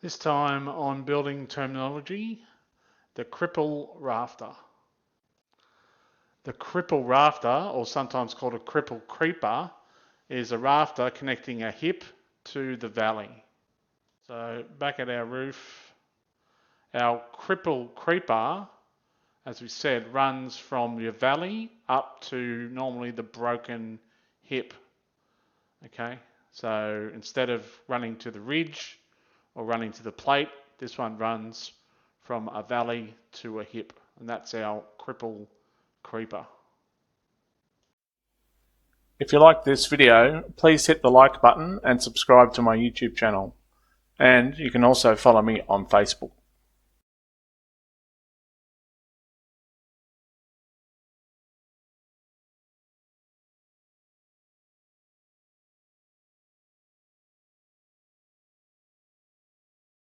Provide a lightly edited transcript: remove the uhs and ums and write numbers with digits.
This time on building terminology, the Cripple Rafter. The Cripple Rafter, or sometimes called a Cripple Creeper, is a rafter connecting a hip to the valley. So back at our roof, our Cripple Creeper, as we said, runs from your valley up to normally the broken hip. Okay, so instead of running to the ridge or running to the plate, this one runs from a valley to a hip, and that's our Cripple Creeper. If you like this video, please hit the like button and subscribe to my YouTube channel. And you can also follow me on Facebook.